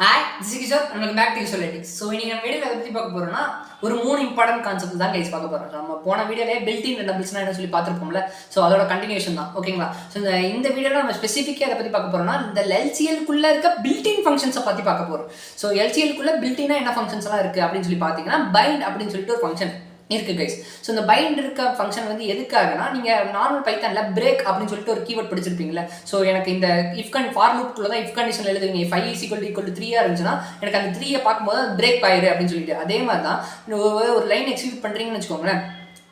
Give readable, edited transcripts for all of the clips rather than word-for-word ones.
Hi, this is Kishore. நமக்கு back to யூசலிட்டிக்ஸ். So இன்னைக்கு நம்ம வீடியோவில் எதை பற்றி பார்க்க போறோம்னா ஒரு 3 இம்பார்ட்டன்ட் கான்செப்ட் தான் கைஸ் பார்க்க போறோம். நம்ம போன வீடியோலே பில்டின் ரெண்டபிள்ஸ்னா என்ன சொல்லி பார்த்துருப்போம்ல. ஸோ அதோட கண்டினியூஷன் தான், ஓகேங்களா? ஸோ இந்த வீடியோவில் நம்ம ஸ்பெசிஃபிக்காக எதை பற்றி பார்க்க போறோம்னா இந்த எல்சிஎல்குள்ளே இருக்க பில்டின் ஃபங்க்ஷன்ஸை பற்றி பார்க்க போறோம். ஸோ எல்சிஎல்குள்ளே பில்டினா என்ன ஃபங்க்ஷன்ஸ் எல்லாம் இருக்கு அப்படின்னு சொல்லி பார்த்தீங்கன்னா பைண்ட் அப்படின்னு சொல்லிட்டு ஒரு ஃபங்க்ஷன் இருக்கு கைஸ். ஸோ இந்த பைண்ட் இருக்க ஃபங்க்ஷன் வந்து எதுக்காகனா நீங்கள் நார்மல் பைத்தான்ல பிரேக் அப்படின்னு சொல்லிட்டு ஒரு கீவேர்ட் படிச்சிருப்பீங்களா? ஸோ எனக்கு இந்த ஃபார் லூப்குள்ள தான் இஃப் கண்டிஷன் எழுதுவீங்க. 5 = 3 இருந்துச்சுன்னா எனக்கு அந்த 3 பார்க்கும்போது பிரேக் ஆயிரு அப்படின்னு சொல்லிட்டு, அதே மாதிரி தான் ஒரு லைன் எக்ஸிக்யூட் பண்றீங்கன்னு வச்சுக்கோங்களேன்.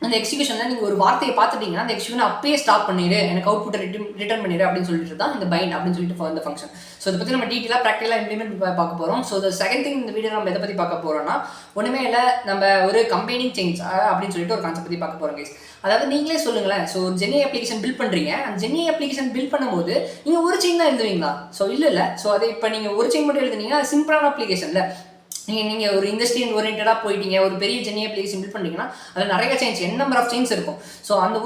அந்த எக்ஸிகியூஷனில் நீங்கள் ஒரு வார்த்தையை பார்த்துட்டீங்கன்னா அந்த எக்ஸிகியூஷன் அப்பயே ஸ்டாப் பண்ணிடு, எனக்கு அவுட்புட்டை ரிட்டர்ன் பண்ணிடு அப்படின்னு சொல்லிட்டு தான் இந்த பைண்ட் அப்படின்னு சொல்லிட்டு இந்த ஃபங்க்ஷன். ஸோ இதை பற்றி நம்ம டீட்டெயிலாக ப்ராக்டிகலாக இம்ப்ளிமெண்ட் பார்க்க போகிறோம். ஸோ செகண்ட் திங் இந்த வீடியோ நம்ம எதை பற்றி பார்க்க போகிறோம்னா ஒன்றுமே இல்லை, நம்ம ஒரு கம்பைனிங் சேஞ்ச் அப்படின்னு சொல்லிட்டு ஒரு கான்செப்ட் பற்றி பார்க்க போகிறோம் கைஸ். அதாவது நீங்களே சொல்லுங்களேன். ஸோ ஒரு ஜெனி அப்ளிகேஷன் பில்ட் பண்ணுறீங்க. அந்த ஜெனி அப்ளிகேஷன் பில்ட் பண்ணும்போது நீங்கள் ஒரு செயின் தான் எழுதுவீங்களா? ஸோ இல்லை. ஸோ அதை இப்போ நீங்கள் ஒரு செயின் மட்டும் எழுதுனீங்கன்னா சிம்பிளான அப்ளிகேஷனில் நீங்கள் ஒரு இண்டஸ்ட்ரியல் ஓரியன்டாக போயிட்டீங்க, ஒரு பெரிய ஜெனி அப்ளிகேஷன் பில்ட் பண்ணிங்கன்னா அதில் நிறைய செயின்ஸ், நம்பர் ஆஃப் செயின்ஸ் இருக்கும். ஸோ அந்த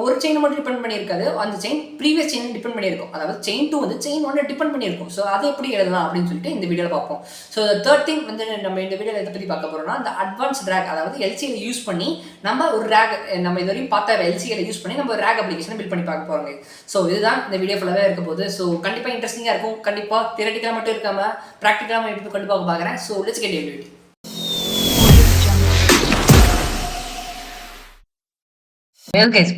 ஒரு செயின் மட்டும் டிபெண்ட் பண்ணியிருக்காது, அந்த செயின் ப்ரீவியஸ் செயின் டிபெண்ட் பண்ணியிருக்கும். அதாவது செயின் 2 வந்து செயின் 1 டிபெண்ட் பண்ணியிருக்கும். ஸோ அதை எப்படி எழுதலாம் அப்படின்னு சொல்லிட்டு இந்த வீடியோவில் பார்ப்போம். ஸோ தேர்ட் திங் வந்து நம்ம இந்த வீடியோவில் எதை பற்றி பார்க்க போகிறோம்னா இந்த அட்வான்ஸ் ரேக், அதாவது LCEL யூஸ் பண்ணி நம்ம ஒரு ரேக், நம்ம இது வரையும் பார்த்த LCEL யூஸ் பண்ணி நம்ம ஒரு ரேக் அப்ளிகேஷனை பில்ட் பண்ணி பார்க்க போகிறோங்க. ஸோ இதுதான் இந்த வீடியோ ஃபுல்லாகவே இருக்க போது. ஸோ கண்டிப்பாக இன்ட்ரெஸ்டிங்காக இருக்கும். கண்டிப்பாக தியரட்டிக்கலாக மட்டும் இருக்காமல் ப்ராக்டிக்கலாக எடுத்து கண்டிப்பாக பார்க்குறேன். So let's get into it.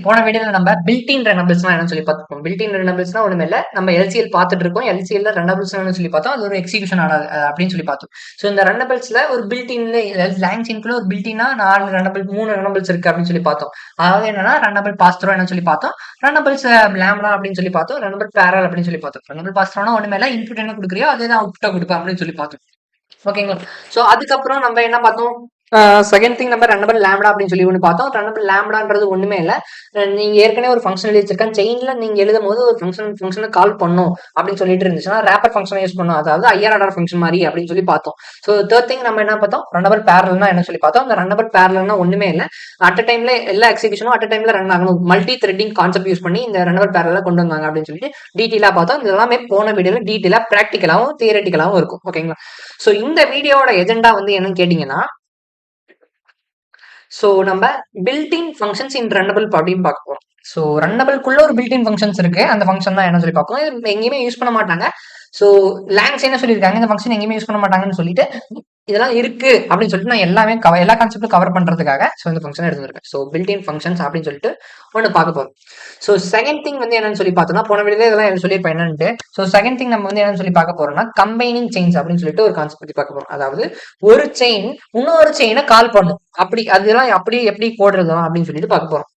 போன வீடியோல நம்ம பில்டின் ரெண்டபிள்ஸ்னா என்னன்னு சொல்லி பார்த்துப்போம். பில்டின் ரெண்டபிள்ஸ்னா ஒண்ணுமே இல்ல, நம்ம LCEL பார்த்துட்டு இருக்கோம். LCEL ரெண்டபிள்ஸ் சொல்லி பார்த்தோம், அது ஒரு எக்ஸிகியூஷன் ஆனது அப்படின்னு சொல்லி பார்த்தோம். ஸோ இந்த ரெண்டபிள்ஸ்ல ஒரு பில்டின்ல LangChainக்குள்ள ஒரு பில்டினா 3 ரெண்டபிள்ஸ் இருக்கு அப்படின்னு சொல்லி பார்த்தோம். அதாவது என்னன்னா ரெண்டபிள் பாஸ்த்ரோ என்ன சொல்லி பார்த்தோம், ரெண்டபிள்ஸ் லாம்டா அப்படின்னு சொல்லி பார்த்தோம், ரெண்டபிள் பேரல் அப்படின்னு சொல்லி பார்த்தோம். ரெண்டபிள் பாஸ்த்ரோனா ஒண்ணுமே இல்ல, இன்புட் என்ன கொடுக்குறியோ அதே தான் அவுட்புட்டா கொடுப்பேன் அப்படின்னு சொல்லி பார்த்தோம். ஓகேங்களா? ஸோ அதுக்கப்புறம் நம்ம என்ன பார்த்தோம், செகண்ட் திங் நம்ம ரெண்டபிள் லாம்டா அப்படின்னு சொல்லி ஒன்று பார்த்தோம். ரெண்டபிள் லாம்டான்றது ஒண்ணுமே இல்லை, நீங்க ஏற்கனவே ஒரு ஃபங்க்ஷன் வச்சிருக்கேன், செயின்ல நீங்க எழுதும் போது ஒரு ஃபங்க்ஷனை கால் பண்ணும் அப்படின்னு சொல்லிட்டு இருந்துச்சுன்னா ரேப்பர் ஃபங்க்ஷனை யூஸ் பண்ணும், அதாவது IRR ஃபங்க்ஷன் மாதிரி அப்படின்னு சொல்லி பார்த்தோம். ஸோ தேர்ட் திங் நம்ம என்ன பார்த்தோம், ரெண்டபிள் பேரல்னா என்ன சொல்லி பார்த்தோம். அந்த ரெண்டபிள் பேரல்னா ஒண்ணுமே இல்லை, அட் டைம்ல எல்லா எக்ஸிகியூஷனும் அட் டைம்ல ரன் ஆகணும், மல்டி த்ரெட்டிங் கான்செப்ட் யூஸ் பண்ணி இந்த ரெண்டபிள் பேரல கொண்டு வந்தாங்க அப்படின்னு சொல்லிட்டு டீட்டெயிலா பார்த்தோம். இது எல்லாமே போன வீடியோல டீட்டெயிலா ப்ராக்டிக்கலாவும் தியரட்டிக்கலாவும் இருக்கும். ஓகேங்களா? ஸோ இந்த வீடியோட எஜெண்டா வந்து என்னன்னு கேட்டீங்கன்னா, ஸோ நம்ம பில்டின் ஃபங்க்ஷன்ஸ் இன் ரன்னபிள் அப்படின்னு பார்க்க போறோம். ஸோ ரன்னபிள்குள்ள ஒரு பில்டின் ஃபங்க்ஷன்ஸ் இருக்கு, அந்த ஃபங்க்ஷன் தான் என்ன சொல்லி பார்க்கணும். இது எங்கேயுமே யூஸ் பண்ண மாட்டாங்க. ஸோ லாங்ஸ் என்ன சொல்லியிருக்காங்க, இந்த ஃபங்க்ஷன் எங்கேயுமே யூஸ் பண்ண மாட்டாங்கன்னு சொல்லிட்டு இதெல்லாம் இருக்கு அப்படின்னு சொல்லிட்டு நான் எல்லாமே எல்லா கான்செப்டும் கவர் பண்றதுக்காக ஸோ இந்த ஃபங்க்ஷன் எடுத்துருக்கேன். ஸோ பில்டின் ஃபங்க்ஷன்ஸ் அப்படின்னு சொல்லிட்டு ஒன்று பார்க்க போறோம். ஸோ செகண்ட் திங் வந்து என்னன்னு சொல்லி பார்த்தோம்னா, போன வீடியோ இதெல்லாம் என்ன சொல்லியிருப்பேன் என்னன்ட்டு. ஸோ செகண்ட் திங் நம்ம வந்து என்னன்னு சொல்லி பார்க்க போறோம்னா கம்பைனிங் செயின்ஸ் அப்படின்னு சொல்லிட்டு ஒரு கான்செப்ட் பத்தி பார்க்க போறோம். அதாவது ஒரு செயின் இன்னொரு செயினை கால் பண்ணும், அப்படி அதெல்லாம் அப்படி எப்படி போடுறதா அப்படின்னு சொல்லிட்டு பார்க்க போறோம்.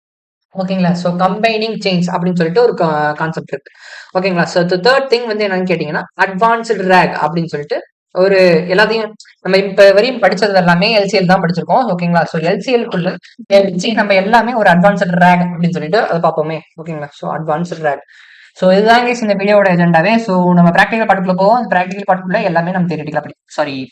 ஓகேங்களா? ஸோ கம்பைனிங் செயின்ஸ் அப்படின்னு சொல்லிட்டு ஒரு கான்செப்ட் இருக்கு. ஓகேங்களா? ஸோ தேர்ட் திங் வந்து என்னன்னு கேட்டீங்கன்னா அட்வான்ஸ்டு ரேக் அப்படின்னு சொல்லிட்டு ஒரு எல்லாத்தையும் நம்ம இப்ப வரையும் படிச்சது எல்லாமே LCEL தான் படிச்சிருக்கோம். ஓகேங்களா? ஸோ LCELக்குள்ள நம்ம எல்லாமே ஒரு அட்வான்ஸ்டு ரேக் அப்படின்னு சொல்லிட்டு அதை பார்ப்போமே. ஓகேங்களா? So advanced rack. ஸோ இதுதான் இந்த வீடியோட எஜெண்டாவே. ஸோ நம்ம ப்ராக்டிகல் பாட்டுக்குள்ள போவோம். ப்ராக்டிகல் பாட்டுக்குள்ள எல்லாமே நம்ம தியரிட்டிக்கலா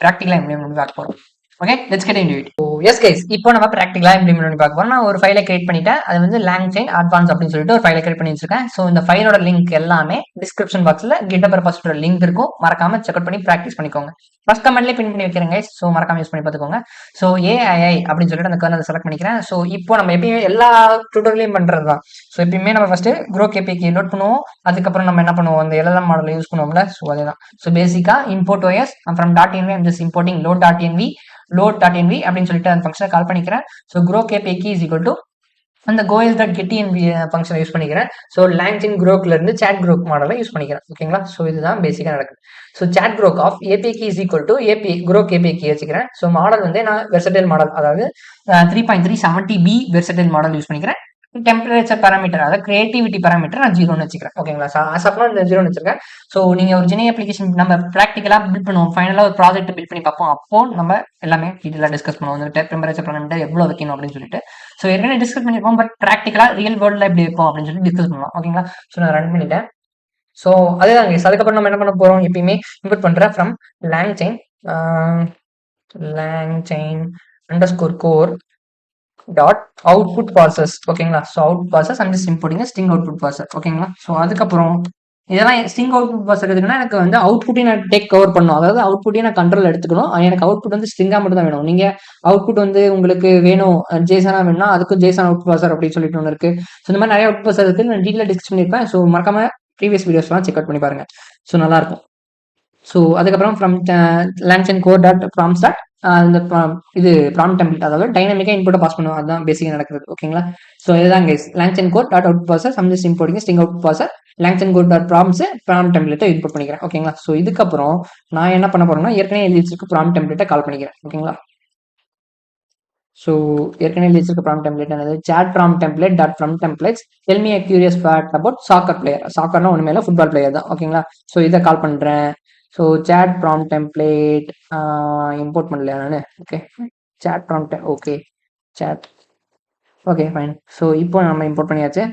ப்ராக்டிகலா இம்ப்ளிமெண்ட் பார்க்க போறோம். Okay, let's get into it. Oh yes guys, இப்போ நம்ம ப்ராக்டிகலா இம்ப்ளிமெண்ட் பண்ணி பார்க்க போறோம். நான் ஒரு ஃபைலை கிரியேட் பண்ணிட்டேன், அது வந்து LangChain அட்வான்ஸ் அப்படின்னு சொல்லிட்டு ஒரு ஃபைலை கிரியேட் பண்ணி வச்சிருக்கேன். ஸோ இந்த ஃபைலோட லிங்க் எல்லாமே டிஸ்கிரிப்ஷன் பாக்ஸ்ல GitHub ரெபாசிட்டரி லிங்க் இருக்கும், மறக்காம செக் அவுட் பண்ணி ப்ராக்டிஸ் பண்ணிக்கோங்க. ஃபர்ஸ்ட் கமெண்ட்லேயே பின் பண்ணி வைக்கிறேன் கைஸ், ஸோ மறக்காம யூஸ் பண்ணி பார்த்துக்கோங்க. ஸோ AI அப்படின்னு சொல்லிட்டு அந்த கர்னல் செலக்ட் பண்ணிக்கிறேன். ஸோ இப்போ நம்ம எப்பயுமே எல்லா டுட்டோரியலையும் பண்றது தான். ஸோ எப்பயுமே நம்ம ஃபர்ஸ்ட் க்ரோக் API லோட் பண்ணுவோம், அதுக்கப்புறம் நம்ம என்ன பண்ணுவோம், அந்த LLM மாடலை யூஸ் பண்ணுவோம்ல. ஸோ அதேதான். ஸோ பேசிக்கா import OS from .env I'm just importing load.env அப்படின்னு சொல்லிட்டு அந்த ஃபங்க்ஷனை கால் பண்ணிக்கிறேன். So Groq API is equal to அந்த goals.getEnv ஃபங்க்ஷனை யூஸ் பண்ணிக்கிறேன். ஸோ LangChain க்ரோக்ல இருந்து chat grok மாடலை யூஸ் பண்ணிக்கிறேன். ஓகேங்களா? ஸோ இதுதான் பேசிக்கா நடக்குது. So chat grok of API key is equal to API grok API key வச்சுக்கிறேன். ஸோ மாடல் வந்து நான் வெர்சடைல் மாடல், அதாவது 3.370B வெர்சடைல் மாடல் யூஸ் பண்ணிக்கிறேன். டெம்பரேச்சர் பேராமீட்டர், அதாவது கிரியேட்டிவிட்டி பேராமீட்டர் நான் 0ன்னு வச்சுக்கிறேன். ஓகேங்களா? இந்த 0ன்னு வச்சிருக்கேன். ஸோ நீங்க ஒரு ஜெனி அப்ளிகேஷன் நம்ம ப்ராக்டிகலா பில்ட் பண்ணுவோம், ஃபைனலா ஒரு ப்ராஜெக்ட் பில்ட் பண்ணி பார்ப்போம். அப்போ நம்ம எல்லாமே டீட்டெயிலா டிஸ்கஸ் பண்ணுவோம், இந்த டெம்பரேச்சர் பேராமீட்டர் எவ்வளவு வைக்கணும் அப்படின்னு சொல்லிட்டு. ஸோ ஏற்கனவே டிஸ்கஸ் பண்ணிருப்போம், பட் ப்ராக்டிகலா ரியல் வேர்ல்ட்ல எப்படி வைப்போம் அப்படின்னு சொல்லி டிஸ்கஸ் பண்ணுவோம். ஓகேங்களா? ஸோ நான் ரன் பண்ணிட்டேன். ஸோ அதேதான் guys, அதுக்கப்புறம் நம்ம என்ன பண்ண போறோம், எப்பயுமே இம்போர்ட் பண்றேன் from LangChain _core dot output process. ஓகேங்களா? So out process I'm just importing a string output process. ஓகேங்களா? ஸோ அதுக்கப்புறம் இதெல்லாம் ஸ்ட்ரிங் அவுட்புட் பாஸ் இருக்குதுன்னா எனக்கு வந்து அவுட்புட்டையும் நான் டேக் கவர் பண்ணும். அதாவது அவுட்புட்டையும் நான் கண்ட்ரோல் எடுத்துக்கணும். எனக்கு அவுட்புட் வந்து ஸ்ட்ரிங்கா மட்டும் தான் வேணும். நீங்க அவுட்புட் வந்து உங்களுக்கு வேணும் ஜேசனா வேணும்னா அதுக்கும் ஜேசன் அவுட் பாசர் அப்படின்னு சொல்லிட்டு ஒன்று இருக்கு. ஸோ இந்த மாதிரி நிறைய அவுட் பாசர் இருக்கு. நான் டீட்டெயில் டிஸ்கஸ் பண்ணியிருப்பேன். ஸோ மறக்காம ப்ரீவியஸ் வீடியோஸ்லாம் செக் அவுட் பண்ணி பாருங்க. ஸோ நல்லா இருக்கும். ஸோ அதுக்கப்புறம் from LangChain core dot prompt start இந்த இது ப்ராம் டெம்ப்ளேட், அதாவது டைனமிக்கா இன்புட்டை பாஸ் பண்ணுவோம். அதுதான் பேசிக்காக நடக்குது. ஓகேங்களா? ஸோ இதுதான் guys LangChain core dot out parser some just importing string out parser LangChain core dot prompts prompt டெம்ப்ளேட்டை இன்புட் பண்ணிக்கிறேன். ஓகேங்களா? ஸோ இதுக்கப்புறம் நான் என்ன பண்ண போறேன்னா ஏற்கனவே எழுதி வச்சிருக்க ப்ராம் டெம்ப்ளேட்டை கால் பண்ணிக்கிறேன். ஓகேங்களா? ஸோ ஏற்கனவே எழுதி வச்சிருக்க ப்ராம் டெம்ப்ளேட் என்னது? chat prom template dot from templates tell me a curious fact about soccer player. சாக்கர்னா ஒண்ணுமே இல்லை, ஃபுட்பால் பிளேயர் தான். ஓகேங்களா? ஸோ இதை கால் பண்றேன். So chat prom template import பண்ணலையா நான்? Okay, chat prom okay chat okay fine. So இப்போ நம்ம இம்போர்ட் பண்ணியாச்சு.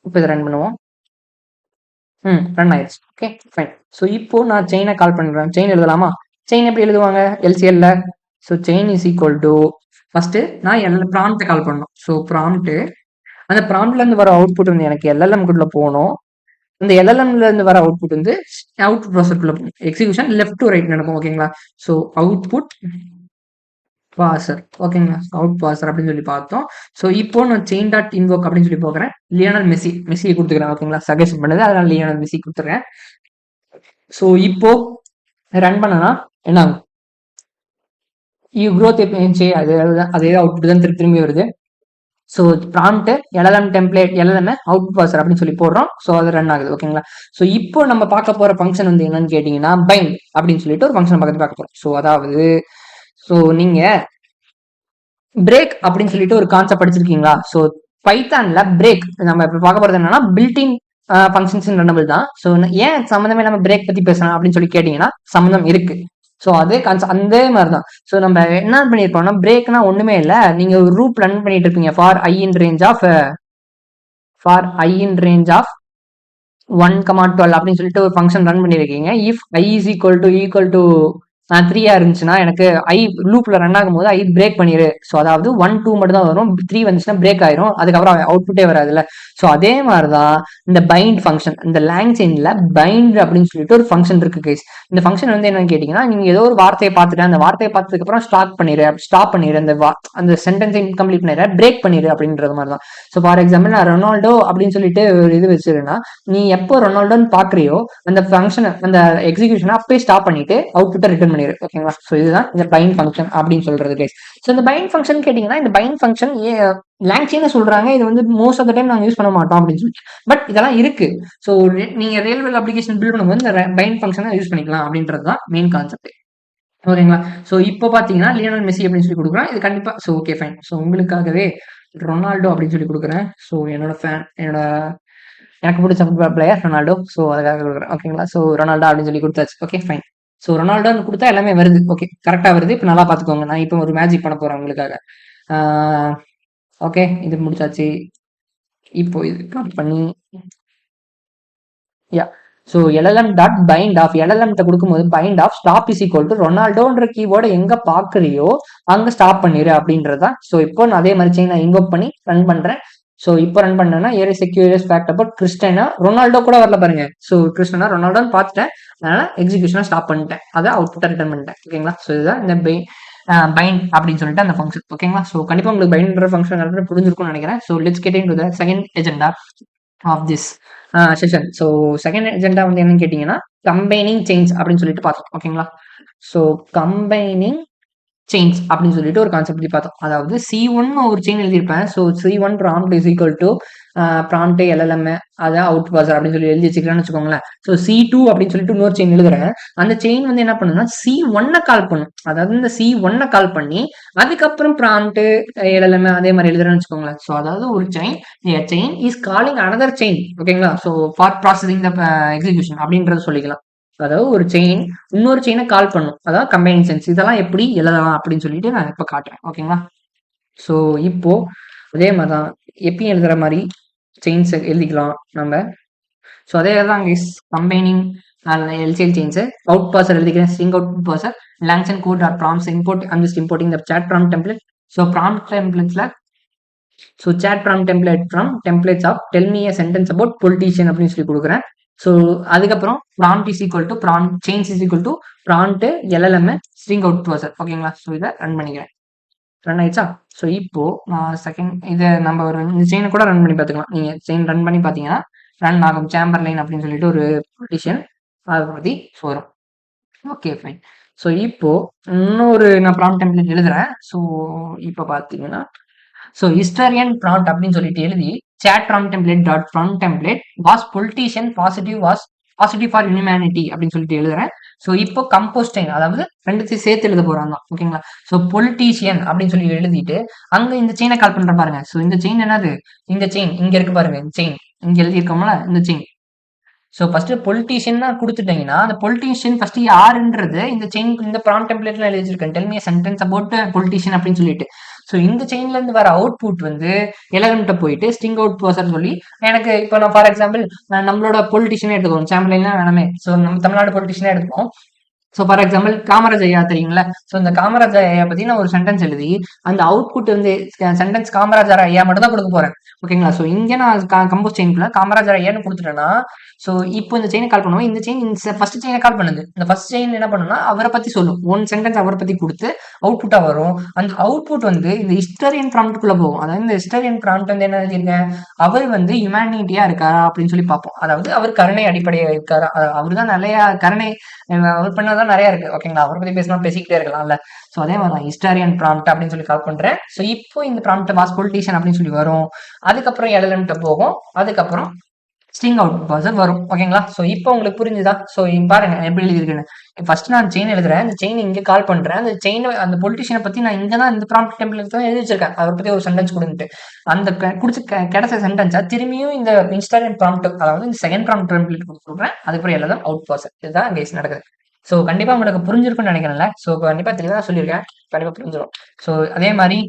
இப்போ இதை ரன் பண்ணுவோம். ரன் ஆயிடுச்சு. Okay fine. ஸோ இப்போ நான் செயினை கால் பண்றேன். செயின் எழுதலாமா? செயின் எப்படி எழுதுவாங்க LCL-ல? So chain is equal to first நான் ப்ராம்ப்ட் கால் பண்ணணும். ஸோ ப்ராம்ப்ட், அந்த ப்ராம்ப்ட்ல இருந்து வர அவுட்புட் வந்து எனக்கு LLM குள்ள போகணும். இந்த LLMல இருந்து வர அவுட்புட் வந்து அவுட்புட் ப்ராசஸ்க்குள்ள போகும். எக்ஸிகியூஷன் லெஃப்ட் டு ரைட் நடக்கும். ஓகேங்களா? So output pastor. ஓகேங்களா? அவுட் பாசர் அப்படின்னு சொல்லி பார்த்தோம். ஸோ இப்போ நான் செயின் டாட் இன்வோக் அப்படின்னு சொல்லி போகிறேன். லியோனல் மெஸ்ஸியை கொடுத்துக்கிறேன். ஓகேங்களா? சஜஷன் பண்ணது அதனால லியோனல் மெஸ்ஸி கொடுத்துருக்கேன். ஸோ இப்போ ரன் பண்ணனா என்ன ஆகும்? growth எப்போ அதே அவுட்புட் தான் திரும்பி வருது. So prompt LLM template LLM output pastor அப்படின்னு சொல்லி போடுறோம். ஸோ அது ரன் ஆகுது. ஓகேங்களா? ஸோ இப்போ நம்ம பார்க்க போற ஃபங்க்ஷன் வந்து என்னன்னு கேட்டீங்கன்னா பைண்ட் அப்படின்னு சொல்லிட்டு ஒரு ஃபங்க்ஷன் பார்க்க போறோம். ஸோ அதாவது ஸோ நீங்க பிரேக் அப்படின்னு சொல்லிட்டு ஒரு கான்செப்ட் படிச்சிருக்கீங்களா? ஸோ பைத்தான்ல பிரேக் நம்ம இப்ப பார்க்க போறது என்னன்னா பில்டின் ஃபங்க்ஷன்ஸ் ரன்னபிள் தான். ஸோ ஏன் சம்மந்தமே நம்ம பிரேக் பத்தி பேசலாம் அப்படின்னு சொல்லி கேட்டீங்கன்னா சம்மந்தம் இருக்கு. ஸோ அதே கான்செப்ட் அதே மாதிரி தான். ஸோ நம்ம என்ன பண்ணியிருப்போம்னா பிரேக்னா ஒண்ணுமே இல்லை, நீங்க ஒரு ரூப் ரன் பண்ணிட்டு இருப்பீங்க for I in range of 1,12 அப்படின்னு சொல்லிட்டு ஒரு ஃபங்க்ஷன் ரன் பண்ணிருக்கீங்க. If I is equal to 3 இருந்துச்சுன்னா எனக்கு ஐ லூப்ல ரன் ஆகும்போது ஐ பிரேக் பண்ணிரு. ஸோ அதாவது 1 2 மட்டும் தான் வரும், 3 வந்துச்சுன்னா பிரேக் ஆயிரும், அதுக்கப்புறம் அவுட்புட்டே வராதுல்ல. ஸோ அதே மாதிரிதான் இந்த பைண்ட் ஃபங்க்ஷன். இந்த LangChainல பைண்ட் அப்படின்னு சொல்லிட்டு ஒரு ஃபங்க்ஷன் இருக்கு கைஸ். இந்த ஃபங்க்ஷன் வந்து என்னன்னு கேட்டீங்கன்னா நீங்க ஏதோ ஒரு வார்த்தையை பார்த்துட்டு அந்த வார்த்தையை பார்த்ததுக்கு அப்புறம் ஸ்டாப் பண்ணிரு அந்த சென்டென்ஸை இன்கம்ப்ளீட் பண்ணிடு, பிரேக் பண்ணிரு அப்படின்றது மாதிரி தான். ஸோ ஃபார் எக்ஸாம்பிள் நான் ரொனால்டோ அப்படின்னு சொல்லிட்டு ஒரு இது வச்சிருந்தேன்னா நீ எப்போ ரொனால்டோன்னு பாக்குறியோ அந்த ஃபங்க்ஷன் அந்த எக்ஸிகியூஷனை அப்பயே ஸ்டாப் பண்ணிட்டு அவுட்புட்டை ரிட்டர்ன் பண்ணிரு. ஓகேங்களா? ஸோ இதுதான் இந்த பைண்ட் ஃபங்க்ஷன் அப்படின்னு சொல்றது கைஸ். ஸோ இந்த பைண்ட் ஃபங்க்ஷன் கேட்டீங்கன்னா இந்த பைண்ட் ஃபங்க்ஷன் LangChain சொல்றாங்க இது வந்து மோஸ்ட் ஆஃப் த டைம் நாங்க யூஸ் பண்ண மாட்டோம் அப்படின்னு சொல்லி, பட் இதெல்லாம் இருக்கு. ஸோ நீங்க ரியல் வேல் அப்ளிகேஷன் பில்ட் பண்ணும்போது இந்த பைண்ட் ஃபங்க்ஷனை யூஸ் பண்ணிக்கலாம் அப்படின்றது தான் மெயின் கான்செப்ட். ஓகேங்களா? ஸோ இப்போ பாத்தீங்கன்னா லியோனல் மெஸ்ஸி அப்படின்னு சொல்லி கொடுக்குறேன். இது கண்டிப்பா ஸோ ஓகே ஃபைன். ஸோ உங்களுக்காகவே ரொனால்டோ அப்படின்னு சொல்லி கொடுக்குறேன். ஸோ எனக்கு பிடிச்ச ஃபுட்பால் பிளேயர் ரொனால்டோ. ஸோ அதுக்காக கொடுக்குறேன். ஓகேங்களா? ஸோ ரொனால்டோ அப்படின்னு சொல்லி கொடுத்தாச்சு. Okay fine. ஸோ ரொனால்டோன்னு கொடுத்தா எல்லாமே வருது. ஓகே கரெக்டா வருது. இப்போ நல்லா பார்த்துக்கோங்க. நான் இப்போ ஒரு மேஜிக் பண்ண போறேன் உங்களுக்காக. ஓகே இது முடிச்சாச்சு. இப்போ இது காப்பி பண்ணி yeah so LLM dot bind of LLM கொடுக்கும்போது bind of stop is equal to ரொனால்டோன்ற கீவேர்டை எங்க பாக்குறியோ அங்க ஸ்டாப் பண்ணிரு அப்படின்றதா. ஸோ இப்போ நான் அதே மாதிரி நான் இன்வோக் பண்ணி ரன் பண்றேன். ஸோ இப்போ ரன் பண்ணேன்னா ஏர் செக்யூரியஸ் ஃபேக்ட் அபவுட் கிறிஸ்டனா ரொனால்டோ கூட வரல பாருங்க. ஸோ கிறிஸ்டனா ரொனால்டோன்னு பார்த்துட்டேன், அதனால எக்ஸிகியூஷனை ஸ்டாப் பண்ணிட்டேன், அதை அவுட்புட்டை ரிட்டர்ன் பண்ணிட்டேன். ஓகேங்களா? ஸோ இதுதான் இந்த பைண்ட் அப்படின்னு சொல்லிட்டு அந்த ஃபங்க்ஷன். ஓகேங்களா? ஸோ கண்டிப்பா உங்களுக்கு பைண்ட்ன்ற ஃபங்க்ஷன் புரிஞ்சிருக்கும்னு நினைக்கிறேன். So let's get into the second agenda of this session. So second agenda வந்து என்னன்னு கேட்டீங்கன்னா கம்பைனிங் செயின்ஸ் அப்படின்னு சொல்லிட்டு பார்த்தோம். ஓகேங்களா? ஸோ கம்பைனிங் செயின்ஸ் அப்படின்னு சொல்லிட்டு ஒரு கான்செப்ட் பத்தி பார்த்தோம். அதாவது C1 ஒரு செயின் எழுதியிருப்பேன். So C1 prompt is equal to prompt LLM அதான் அவுட் பாசர் அப்படின்னு சொல்லி எழுதி வச்சுக்கலாம்னு வச்சுக்கோங்களேன். ஸோ C2 அப்படின்னு சொல்லிட்டு இன்னொரு செயின் எழுதுறேன். அந்த செயின் வந்து என்ன பண்ணுன்னா C1 கால் பண்ணும். அதாவது இந்த C1 கால் பண்ணி அதுக்கப்புறம் ப்ராம்ப்ட் LLM அதே மாதிரி எழுதுறேன்னு வச்சுக்கோங்களேன். ஸோ அதாவது ஒரு chain is calling another chain. ஓகேங்களா? So for processing the execution அப்படின்றது சொல்லிக்கலாம். அதாவது ஒரு செயின் இன்னொரு செயினை கால் பண்ணும், அதாவது கம்பைனிங் சென்ஸ். இதெல்லாம் எப்படி எழுதலாம் அப்படின்னு சொல்லிட்டு நான் இப்ப காட்டுறேன். ஓகேங்களா? ஸோ இப்போ அதே மாதிரிதான் எப்பயும் எழுதுற மாதிரி செயின்ஸ் எழுதிக்கலாம் நம்ம. ஸோ அதே தான் combining LCL chains out parser எழுதிக்கிறேன். String out parser LangChain code dot prompts import I'm just importing the chat prompt template. So prompt டெம்ப்ளேட்ஸ்ல so chat from template from templates of tell me a sentence about politician அப்படின்னு சொல்லி கொடுக்குறேன். So அதுக்கப்புறம் prompt is equal to prompt change is equal to prompt LLM string out parser. ஓகேங்களா? So இதை run பண்ணிக்கிறேன். Run ஆயிடுச்சா? So இப்போ நான் செகண்ட் இதை நம்ம ஒரு செயினை கூட ரன் பண்ணி பார்த்துக்கலாம். நீங்கள் செயின் ரன் பண்ணி பார்த்தீங்கன்னா ரன் ஆகும். சேம்பர் லைன் அப்படின்னு சொல்லிட்டு ஒரு பொலிட்டிஷியன் அதை பற்றி வரும். Okay fine. ஸோ இப்போ இன்னொரு நான் ப்ராம்ப்ட் டெம்ப்ளேட் எழுதுறேன். ஸோ இப்போ பார்த்தீங்கன்னா ஸோ ஹிஸ்டாரியன் ப்ராம்ப்ட் அப்படின்னு சொல்லிட்டு எழுதி chat prompt template dot prompt template was politician positive for humanity அப்படின்னு சொல்லிட்டு எழுதுறேன். ஸோ இப்போ கம்போஸ்டைன் அதாவது ரெண்டுத்தையும் சேர்த்து எழுத போறாங்க. ஓகேங்களா? ஸோ பொலிட்டீஷியன் அப்படின்னு சொல்லி எழுதிட்டு அங்க இந்த செயினை கால் பண்ற பாருங்க. ஸோ இந்த செயின் என்னது? இந்த செயின் இங்க இருக்கு பாருங்க. இந்த செயின் இங்க எழுதியிருக்கோம்ல இந்த செயின். ஸோ ஃபர்ஸ்ட் பொலிட்டீஷியன் கொடுத்துட்டீங்கன்னா அந்த பொலிட்டீஷியன் ஃபர்ஸ்ட் யாருன்றது இந்த செயின் இந்த ப்ராம்ப்ட் டெம்ப்ளேட்ல எழுதி வச்சிருக்கேன். Del me a sentence about politician அப்படின்னு சொல்லிட்டு. ஸோ இந்த செயின்ல இருந்து வர அவுட்புட் வந்து எலமெண்ட்ட போயிட்டு ஸ்ட்ரிங் அவுட் ப்ரோசர் சொல்லி எனக்கு இப்போ நான் ஃபார் எக்ஸாம்பிள் நம்மளோட பொலிட்டிஷியனே எடுத்துக்கோம். சாம்பிள்லாம் வேணாமே. ஸோ நம்ம தமிழ்நாடு பொலிட்டிஷியனே எடுத்துக்கோம். ஸோ ஃபார் எக்ஸாம்பிள் காமராஜ் ஐயா தெரியுங்களா? ஸோ இந்த காமராஜ் ஐயா பத்தி நான் ஒரு சென்டென்ஸ் எழுதி அந்த அவுட்புட் வந்து சென்டென்ஸ் காமராஜர் ஐயா மட்டும் தான் கொடுக்க போறேன். ஓகேங்களா? ஸோ இங்க நான் கம்போஸ் செயின்குள்ள காமராஜர் ஐயான்னு கொடுத்துட்டேன்னா ஸோ இப்போ இந்த செயினை கால் பண்ணுவோம். இந்த செயின் ஃபர்ஸ்ட் செயினை கால் பண்ணுது. இந்த ஃபர்ஸ்ட் செயின் என்ன பண்ணுன்னா அவரை பத்தி சொல்லும். ஒன் சென்டென்ஸ் அவரை பத்தி கொடுத்து அவுட்புட்டா வரும். அந்த அவுட்புட் வந்து இந்த ஹிஸ்டரியன் ப்ராம்ப்ட்குள்ள போகும். அதாவது இந்த ஹிஸ்டரியன் ப்ராம்ப்ட் வந்து என்ன எழுதியிருக்கேன்? அவர் வந்து ஹியூமனிட்டியா இருக்காரா அப்படின்னு சொல்லி பார்ப்போம். அதாவது அவர் கருணை அடிப்படையா இருக்காரா? அவர் தான் நிறைய கருணை அவர் பண்ணாதான் நிறைய இருக்கு. ஓகேங்களா? அவரை பத்தி பேசினா பேசிக்கிட்டே இருக்கலாம்ல. ஸோ அதே மாதிரி தான் ஹிஸ்டாரியன் ப்ராம்ப்ட் அப்படின்னு சொல்லி கால் பண்றேன். ஸோ இப்போ இந்த ப்ராம்ப்ட் வாஸ் பொலிட்டிஷியன் அப்படின்னு சொல்லி வரும். அதுக்கப்புறம் LLM போகும். அதுக்கப்புறம் ஸ்ட்ரிங் அவுட் ப்ரோசர் வரும். ஓகேங்களா? ஸோ இப்போ உங்களுக்கு புரிஞ்சுதா? ஸோ பாருங்க எப்படி எழுதிருக்குன்னு. ஃபர்ஸ்ட் நான் செயின் எழுதுறேன். அந்த செயின் இங்க கால் பண்றேன். அந்த செயின் அந்த பொலிட்டிஷியனை பத்தி நான் இங்க தான் இந்த ப்ராம்ப்ட் டெம்ப்ளேட் தான் எழுதி வச்சிருக்கேன். அதை பத்தி ஒரு சென்டென்ஸ் கொடுத்துட்டு அந்த கிடைச்ச சென்டென்ஸா திரும்பியும் இந்த இன்ஸ்டாலன் ப்ராம்ப்ட் அதாவது இந்த செகண்ட் ப்ராம்ப்ட் டெம்ப்ளேட் கொடுக்குறேன். அதுக்கப்புறம் எல்லாம் அவுட் ப்ரோசர். இதுதான் கேஸ் நடக்குது. ஸோ கண்டிப்பா உங்களுக்கு புரிஞ்சிருக்கும்னு நினைக்கிறேன்ல. ஸோ கண்டிப்பா தெளிவா சொல்லியிருக்கேன். கண்டிப்பா புரிஞ்சிடும். ஸோ அதே மாதிரி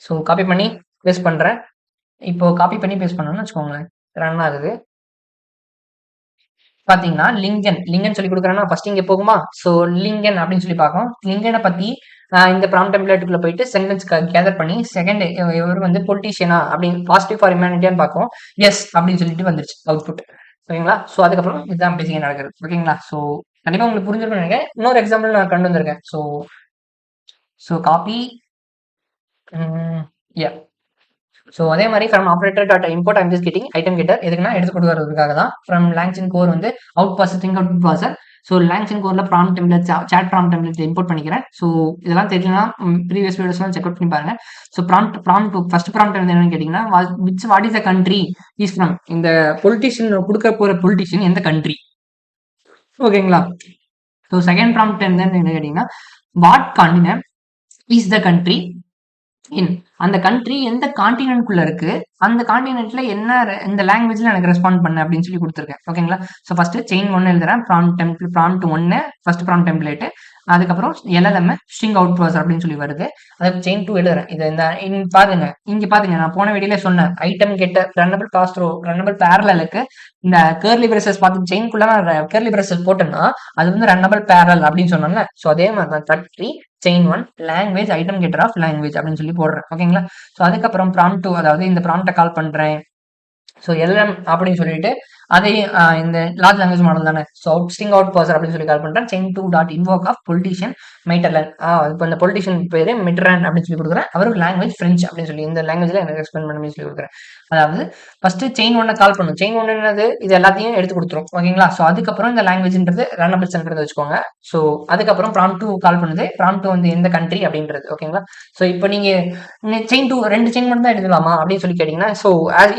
ஸோ காப்பி பண்ணி பேஸ்ட் பண்றேன். இப்போ காப்பி பண்ணி பேஸ்ட் பண்ணணும்னு வச்சுக்கோங்களேன். ரன் ஆகுது. பாத்தீங்கன்னா லிங்கன் சொல்லி கொடுக்குறேன்னா ஃபர்ஸ்ட் இங்க போகுமா? ஸோ லிங்கன் அப்படின்னு சொல்லி பார்க்கும். லிங்கனை பத்தி இந்த ப்ராம்ப்ட் டெம்ப்ளேட்டுக்குள்ள போயிட்டு சென்டென்ஸ் கேதர் பண்ணி செகண்ட் இவர் வந்து பொலிட்டிஷியனா அப்படின்னு பாசிட்டிவ் ஃபார் ஹியூமனிட்டியான்னு பார்க்கும். எஸ் அப்படின்னு சொல்லிட்டு வந்துருச்சு அவுட்புட். ஓகேங்களா? ஸோ அதுக்கப்புறம் இதுதான் பேசிக்க நடக்குது. ஓகேங்களா? ஸோ கண்டிப்பா உங்களுக்கு புரிஞ்சிருக்கும்னு நினைக்கிறேன். இன்னொரு எக்ஸாம்பிள் நான் கொண்டு வந்திருக்கேன். ஸோ காப்பி யா ஸோ அதே மாதிரி from operator dot import I'm just getting item getter எதுக்குன்னா எடுத்து கொடுக்கறதுக்காக தான். ஃப்ரம் LangChain கோர் வந்து அவுட் பாசிட்டிங் அவுட் பாசர். ஸோ LangChain கோர்ல prompt template chat prompt template import பண்ணிக்கிறேன். ஸோ இதெல்லாம் தெரியலனா ப்ரீவியஸ் வீடியோஸ்லாம் செக் அவுட் பண்ணி பாருங்க. ஸோ ப்ராம்ப்ட் ஃபர்ஸ்ட் ப்ராம்ப்ட் வந்து என்னன்னு கேட்டீங்கன்னா what is the country is from இந்த பொலிட்டிஷியன் கொடுக்க போற பொலிட்டிஷியன் எந்த கண்ட்ரி? ஓகேங்களா? ஸோ செகண்ட் ப்ராம்ப்ட் என்ன கேட்டீங்கன்னா what continent is the country in அந்த கண்ட்ரி எந்த கான்டினென்ட்குள்ள இருக்கு, அந்த கான்டினென்ட்ல என்ன இந்த லாங்குவேஜ்ல எனக்கு ரெஸ்பாண்ட் பண்ணு அப்படின்னு சொல்லி கொடுத்துருக்கேன். ஓகேங்களா? ஸோ ஃபர்ஸ்ட் செயின் 1 எழுதுறேன். Prompt 1 first prompt template. அதுக்கப்புறம் LLM ஸ்ட்ரிங் அவுட் ப்ரோசர் அப்படின்னு சொல்லி வருது. அதுக்கு செயின் 2 எழுதுறேன். இது இந்த பாருங்க இங்க பாருங்க நான் போன வீடியோல சொன்னேன் ஐட்டம் கெட்டர் ரன்னபிள் பாஸ்ட்ரோ ரன்னபிள் பேரலுக்கு இந்த கேர்லி பிரேசஸ் பார்த்து செயின்குள்ள நான் கேர்லி பிரேசஸ் போட்டேன்னா அது வந்து ரன்னபிள் பேரல் அப்படின்னு சொன்னாங்க. ஸோ அதே மாதிரி தான் factory chain 1 language item getter of language அப்படின்னு சொல்லி போடுறேன். ஓகேங்களா? ஸோ அதுக்கப்புறம் ப்ராம்ப்ட் 2 அதாவது இந்த ப்ராம்ப்டை கால் பண்றேன். ஸோ LLM அப்படின்னு சொல்லிட்டு அதையும் இந்த லார்ஜ் லாங்குவேஜ் மாடல் தானே. ஸோ ஸ்ட்ரிங் அவுட் பர்சர் அப்படின்னு சொல்லி கால் பண்றேன். Chain 2 dot invoke of politician மைட்டர்லன். இப்போ இந்த பொலிட்டிஷியன் பேரு மிட்ரன் அப்படின்னு சொல்லி கொடுக்குறேன். அவருக்கு லாங்குவேஜ் பிரெஞ்சு அப்படின்னு சொல்லி இந்த லாங்குவேஜ்ல எனக்கு எக்ஸ்பிளைன் பண்ணி சொல்லி கொடுக்குறேன். அதாவது ஃபர்ஸ்ட் செயின் 1 கால் பண்ணும். செயின் 1 என்னது இது எல்லாத்தையும் எடுத்து கொடுத்துரும். ஓகேங்களா? ஸோ அதுக்கப்புறம் இந்த லாங்குவேஜ்ன்றது ரன்னபிள்ஸ்ன்றது வச்சுக்கோங்க. ஸோ அதுக்கப்புறம் ப்ராம்ப்ட் 2 கால் பண்ணுது. ப்ராம்ப்ட் 2 வந்து எந்த கண்ட்ரி அப்படின்றது. ஓகேங்களா? ஸோ இப்போ நீங்க செயின் 2 ரெண்டு செயின் மட்டும் தான் எடுக்கலாமா அப்படின்னு சொல்லி கேட்டீங்கன்னா so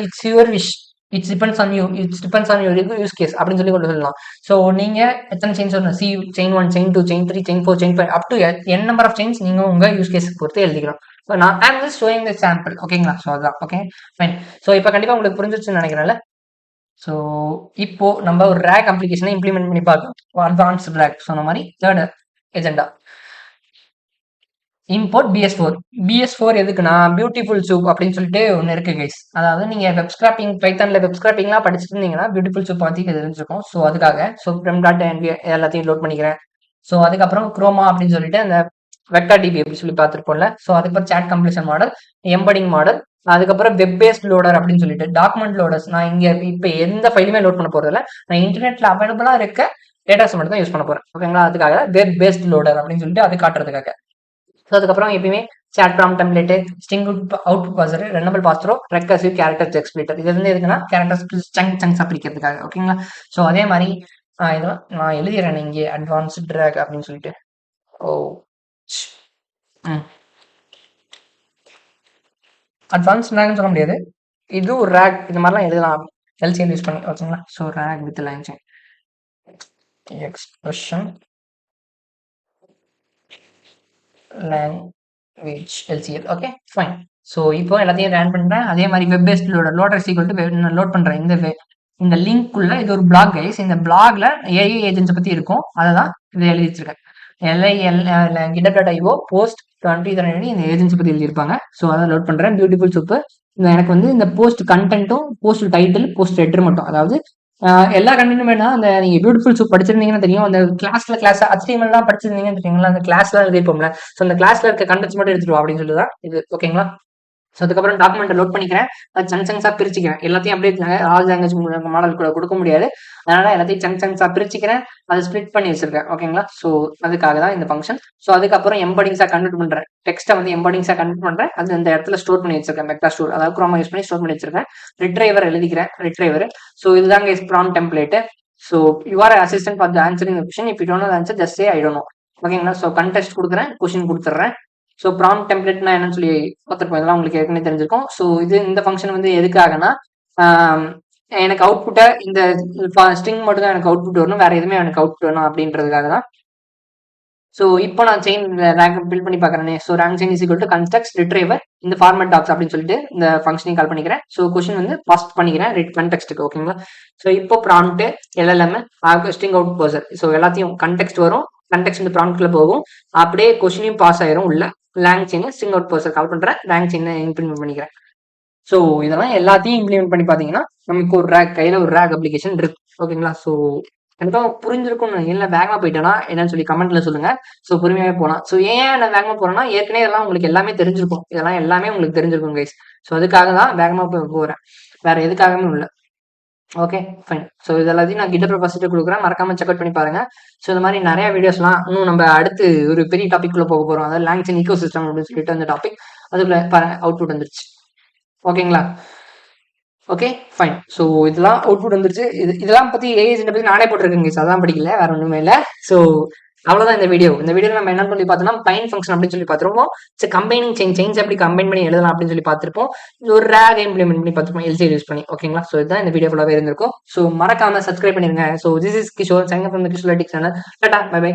it's your wish. It's depends on you. It's depends on your use case அப்படின்னு சொல்லி கொண்டு சொல்லலாம். ஸோ நீங்க எத்தனை செயின்ஸ் வரணும்? Chain 1 chain 2 chain 3 chain 4 chain 5 up to N number of chains நீங்க உங்க யூஸ் கேஸ் பொறுத்து எழுதிக்கலாம். ஸோ நான் I'm just showing the sample. ஓகேங்களா? ஸோ அதுதான். Okay fine. ஸோ இப்போ கண்டிப்பா உங்களுக்கு புரிஞ்சிருச்சுன்னு நினைக்கிறேன்ல. ஸோ இப்போ நம்ம ஒரு ரேக் அப்ளிகேஷனை இம்ப்ளிமெண்ட் பண்ணி பார்க்கலாம். அட்வான்ஸ்ட் ரேக் சொன்ன மாதிரி தேர்ட் எஜெண்டா இம்போர்ட் BS4 எதுக்குன்னா பியூட்டிஃபுல் சூப் அப்படின்னு சொல்லிட்டு ஒன்று இருக்கு கைஸ். அதாவது நீங்க வெப் ஸ்கிராப்பிங் பைத்தான்ல வெப் ஸ்கிராப்பிங்லாம் படிச்சுட்டு இருந்தீங்கன்னா பியூட்டிஃபுல் சூப் பத்தி தெரிஞ்சிருக்கும். ஸோ அதுக்காக ஸோ எல்லாத்தையும் லோட் பண்ணிக்கிறேன். ஸோ அதுக்கப்புறம் குரோமா அப்படின்னு சொல்லிட்டு அந்த வெக்டார் டிபி அப்படி சொல்லி பார்த்துருப்போம்ல. ஸோ அதுக்கப்புறம் chat completion model, embedding model, அதுக்கப்புறம் வெப் பேஸ்ட் லோடர் அப்படின்னு சொல்லிட்டு டாக்குமெண்ட் லோடர்ஸ். நான் இங்க இப்போ எந்த ஃபைலுமே லோட் பண்ண போறதில்ல, நான் இன்டர்நெட்ல அவைலபிளா இருக்க டேட்டாஸ் மட்டும் தான் யூஸ் பண்ண போறேன். ஓகேங்களா, அதுக்காக வெப் பேஸ்ட் லோடர் அப்படின்னு சொல்லிட்டு அது காட்டுறதுக்காக. ஸோ அதுக்கப்புறம் எப்பயுமே chat prompt template, string output parser, runnable பாஸ்டரோ, ரெக்கர்சிவ் கேரக்டர் எக்ஸ்பிளிட்டர். இது வந்து எதுக்குன்னா கேரக்டர்ஸ் சங்க்ஸா பிரிக்கிறதுக்காக. ஓகேங்களா, ஸோ அதே மாதிரி இதெல்லாம் நான் எழுதிடுறேன் இங்கே அட்வான்ஸ்டு ட்ராக் அப்படின்னு சொல்லிட்டு. ஓ அட்வான்ஸ் ட்ராக்னு சொல்ல முடியாது, இது ஒரு ரேக். இந்த மாதிரிலாம் எழுதலாம் LCL யூஸ் பண்ணி. ஓகேங்களா, so RAG with LangChain expression language LCL. Okay fine. So இப்போ எல்லாத்தையும் ரன் பண்ணுறேன். அதே மாதிரி web based loader sequel to load பண்ணுறேன். இந்த லிங்க்குள்ள இது ஒரு பிளாக் கைஸ். இந்த பிளாக்ல ஏஐ ஏஜென்ட்ஸ் பற்றி இருக்கும், அதை தான் இதை எழுதி வச்சிருக்கேன். GitHub.io போஸ்ட் 20 இந்த ஏஜென்சி பற்றி எழுதியிருப்பாங்க. ஸோ அதை லோட் பண்ணுறேன். Beautiful super. எனக்கு வந்து இந்த போஸ்ட் கண்டென்ட்டும் போஸ்ட் டைட்டில் போஸ்ட் ஹெட்டர் மட்டும், அதாவது எல்லா கண்டென்ட்டும் வேணா அந்த நீங்க பியூட்டிஃபுல் சூப் படிச்சிருந்தீங்கன்னா தெரியும். அந்த கிளாஸ் HTML தான் படிச்சிருந்தீங்கன்னு தெரியுங்களா, அந்த கிளாஸ்ல எழுதிப்போம்ல. ஸோ அந்த கிளாஸ்ல இருக்க கண்டென்ட்ஸ் மட்டும் எடுத்துருவோம் அப்படின்னு சொல்லிதான் இது. ஓகேங்களா, ஸோ அதுக்கப்புறம் டாக்குமெண்ட் லோட் பண்ணிக்கிறேன். அது சங்ஸா பிரிச்சுக்கிறேன். எல்லாத்தையும் அப்படியே ஆல் லாங்குவேஜ் மாடல் கூட கொடுக்க முடியாது, அதனால எல்லாத்தையும் சங்ஸா பிரிச்சுக்கிறேன். அதை ஸ்பிளிட் பண்ணி வச்சிருக்கேன். ஓகேங்களா, ஸோ அதுக்காக தான் இந்த ஃபங்க்ஷன். ஸோ அதுக்கப்புறம் எம்படிங்ஸா கன்வெர்ட் பண்றேன். டெக்ஸ்ட்டை வந்து எம்படிங்ஸா கன்வெர்ட் பண்றேன். அது இந்த இடத்துல ஸ்டோர் பண்ணி வச்சிருக்கேன். வெக்டார் ஸ்டோர், அதாவது குரோமா யூஸ் பண்ணி ஸ்டோர் பண்ணி வச்சிருக்கேன். ரிட்ரைவர் எழுதிக்கிறேன். ரிட்ரைவர். ஸோ இதுதாங்க prompt template. So you are assistant for the answering question. If you don't know the answer just say I don't know. ஓகேங்களா, ஸோ கண்டெஸ்ட் கொடுக்குறேன், question கொடுத்துட்றேன். So prompt டெம்ப்ளேட்னா என்னன்னு சொல்லி பார்த்துருப்போம், இதெல்லாம் உங்களுக்கு ஏற்கனவே தெரிஞ்சிருக்கும். ஸோ இந்த ஃபங்க்ஷன் வந்து எதுக்காகனா, எனக்கு அவுட்புட்டை இந்த ஸ்ட்ரிங் மட்டும் தான் எனக்கு அவுட்புட் வரணும், வேற எதுவுமே எனக்கு அவுட்புட் வரணும் அப்படின்றதுக்காக தான். ஸோ இப்போ நான் செயின் ரேங்க் பில்ட் பண்ணி பார்க்குறேன். So rank chain is equal to construct retriever இந்த ஃபார்மேட் டாக்ஸ் அப்படின்னு சொல்லிட்டு இந்த ஃபங்க்ஷனையும் கால் பண்ணிக்கிறேன். ஸோ கொஸ்டின் வந்து பாஸ் பண்ணிக்கிறேன் கன்டெக்ஸ்ட்டுக்கு. ஓகேங்களா, ஸோ இப்போ prompt LLM string out parser. So எல்லாத்தையும் கன்டெக்ஸ்ட் வரும், கன்டெக்ஸ்ட் இந்த ப்ராம்ப்ட்ல போகும், அப்படியே கொஸ்டினையும் பாஸ் ஆயிரும் உள்ள. LangChain ஸ்ட்ரிங் அவுட் பாசர் கால் பண்றேன், LangChain இம்ப்ளிமெண்ட் பண்ணிக்கிறேன். ஸோ இதெல்லாம் எல்லாத்தையும் இம்ப்ளிமெண்ட் பண்ணி பார்த்தீங்கன்னா நமக்கு ஒரு ரேக் கையில் ஒரு ரேக் அப்ளிகேஷன் இருக்கு. ஓகேங்களா, ஸோ கண்டிப்பாக புரிஞ்சிருக்கும். இல்லை வேகமாக போயிட்டேன்னா என்னன்னு சொல்லி கமெண்ட்ல சொல்லுங்க. ஸோ பொறுமையாகவே போனா. ஸோ ஏன் நான் வேகமாக போறேன்னா, ஏற்கனவே இதெல்லாம் உங்களுக்கு எல்லாமே தெரிஞ்சிருக்கும். இதெல்லாம் எல்லாமே உங்களுக்கு தெரிஞ்சிருக்கும் கைஸ். ஸோ அதுக்காக தான் வேகமாக போறேன், வேற எதுக்காகவே இல்லை. Okay fine. ஸோ இது எல்லாத்தையும் நான் GitHub ரெபாசிட்டரி கொடுக்குறேன், மறக்காம செக் அவுட் பண்ணி பாருங்க. ஸோ இந்த மாதிரி நிறைய வீடியோஸ்லாம் இன்னும் நம்ம அடுத்து ஒரு பெரிய டாபிக் குள்ள போக போறோம், அதாவது LangChain ஈகோ சிஸ்டம் அப்படின்னு சொல்லிட்டு அந்த டாபிக். அதுக்குள்ள பாருங்க அவுட்புட் வந்துருச்சு. ஓகேங்களா, ஓகே ஃபைன். ஸோ இதெல்லாம் அவுட்புட் வந்துருச்சு. இதெல்லாம் பத்தி ஏஜென்ட் பத்தி நானே போட்டிருக்கேங்க, அதான் படிக்கல, வேற ஒண்ணுமே இல்லை. ஸோ அவ்வளவுதான் இந்த வீடியோ. இந்த வீடியோல நம்ம என்ன சொல்லி பார்த்தோம்னா பைன் ஃபங்க்ஷன் அப்படின்னு சொல்லி பார்த்துருப்போம். கம்பைனிங் செயின்ஸ் எப்படி கம்பைன் பண்ணி எழுதலாம் அப்படின்னு சொல்லி பார்த்துருப்போம். ஒரு ரேக் இம்ப்ளிமெண்ட் பண்ணி பார்த்துருப்போம் LCL யூஸ் பண்ணி. ஓகேங்களா, ஸோ இதுதான் இந்த வீடியோ ஃபுல்லாவே இருந்திருக்கும். ஸோ மறக்காம சப்ஸ்கிரைப் பண்ணிருங்க. So this is Kishore, sign up from the Kishore channel. Tata bye by.